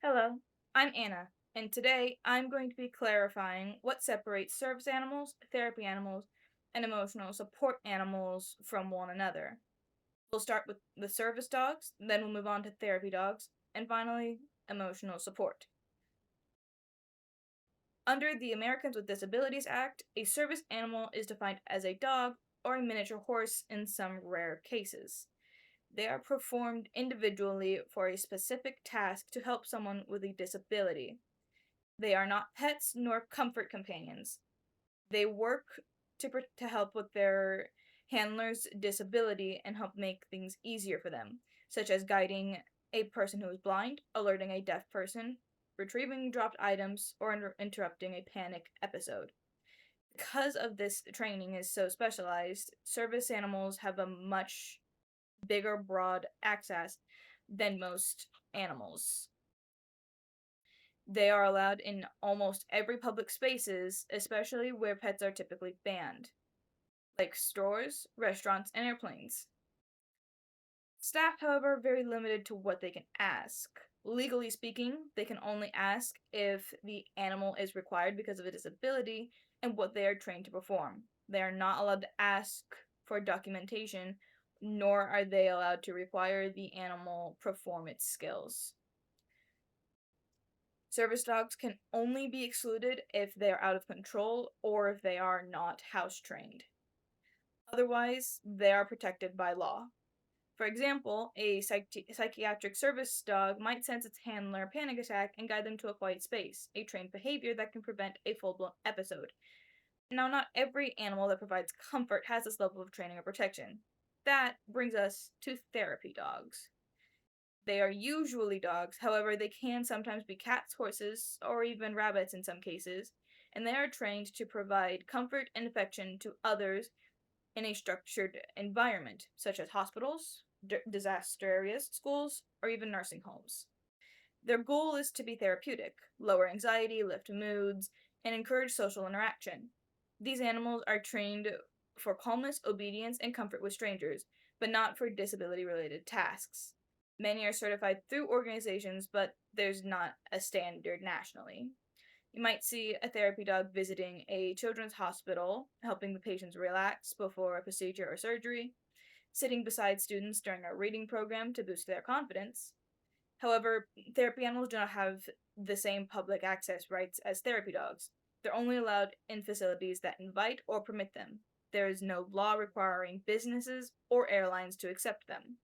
Hello, I'm Anna, and today I'm going to be clarifying what separates service animals, therapy animals, and emotional support animals from one another. We'll start with the service dogs, then we'll move on to therapy dogs, and finally, emotional support. Under the Americans with Disabilities Act, a service animal is defined as a dog or a miniature horse in some rare cases. They are performed individually for a specific task to help someone with a disability. They are not pets nor comfort companions. They work to help with their handler's disability and help make things easier for them, such as guiding a person who is blind, alerting a deaf person, retrieving dropped items, or interrupting a panic episode. Because of this training is so specialized, service animals have a much bigger, broad access than most animals. They are allowed in almost every public spaces, especially where pets are typically banned, like stores, restaurants, and airplanes. Staff, however, are very limited to what they can ask. Legally speaking, they can only ask if the animal is required because of a disability and what they are trained to perform. They are not allowed to ask for documentation, nor are they allowed to require the animal perform its skills. Service dogs can only be excluded if they are out of control or if they are not house trained. Otherwise, they are protected by law. For example, a psychiatric service dog might sense its handler a panic attack and guide them to a quiet space, a trained behavior that can prevent a full blown episode. Now, not every animal that provides comfort has this level of training or protection. That brings us to therapy dogs. They are usually dogs, however, they can sometimes be cats, horses, or even rabbits in some cases, and they are trained to provide comfort and affection to others in a structured environment, such as hospitals, disaster areas, schools, or even nursing homes. Their goal is to be therapeutic, lower anxiety, lift moods, and encourage social interaction. These animals are trained for calmness, obedience, and comfort with strangers, but not for disability related tasks. Many are certified through organizations, but there's not a standard nationally. You might see a therapy dog visiting a children's hospital, helping the patients relax before a procedure or surgery, sitting beside students during a reading program to boost their confidence. However, therapy animals do not have the same public access rights as therapy dogs. They're only allowed in facilities that invite or permit them. There is no law requiring businesses or airlines to accept them.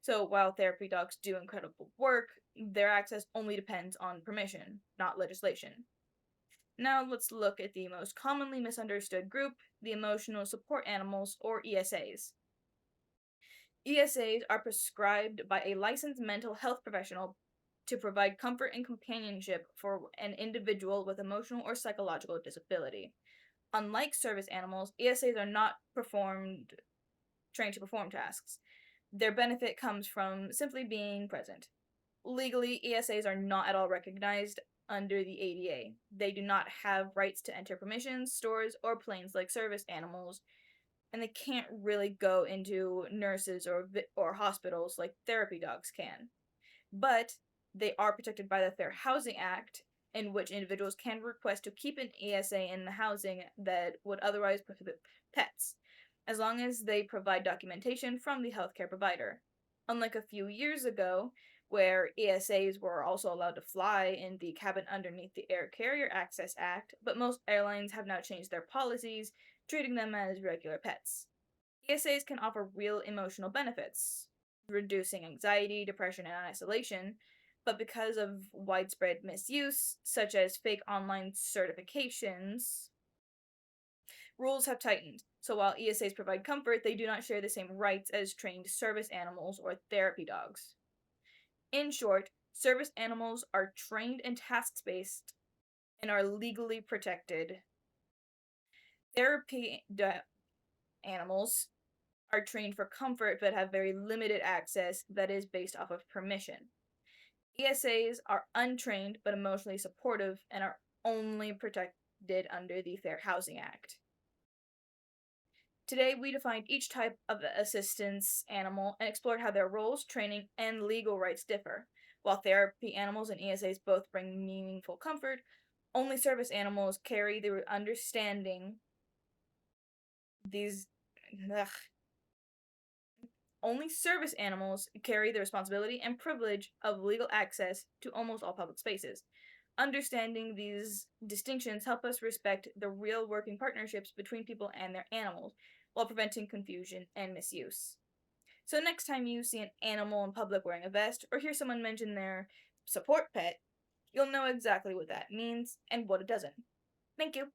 So while therapy dogs do incredible work, their access only depends on permission, not legislation. Now let's look at the most commonly misunderstood group, the emotional support animals, or ESAs. ESAs are prescribed by a licensed mental health professional to provide comfort and companionship for an individual with emotional or psychological disability. Unlike service animals, ESAs are not trained to perform tasks. Their benefit comes from simply being present. Legally, ESAs are not at all recognized under the ADA. They do not have rights to enter permissions, stores, or planes like service animals, and they can't really go into nurses or hospitals like therapy dogs can. But they are protected by the Fair Housing Act, in which individuals can request to keep an ESA in the housing that would otherwise prohibit pets, as long as they provide documentation from the healthcare provider. Unlike a few years ago, where ESAs were also allowed to fly in the cabin underneath the Air Carrier Access Act, but most airlines have now changed their policies, treating them as regular pets. ESAs can offer real emotional benefits, reducing anxiety, depression, and isolation, but because of widespread misuse, such as fake online certifications, rules have tightened. So while ESAs provide comfort, they do not share the same rights as trained service animals or therapy dogs. In short, service animals are trained and task based and are legally protected. Animals are trained for comfort but have very limited access that is based off of permission. ESAs are untrained but emotionally supportive and are only protected under the Fair Housing Act. Today, we defined each type of assistance animal and explored how their roles, training, and legal rights differ. While therapy animals and ESAs both bring meaningful comfort, only service animals carry the understanding these ugh, only service animals carry the responsibility and privilege of legal access to almost all public spaces. Understanding these distinctions help us respect the real working partnerships between people and their animals while preventing confusion and misuse. So next time you see an animal in public wearing a vest or hear someone mention their support pet, you'll know exactly what that means and what it doesn't. Thank you.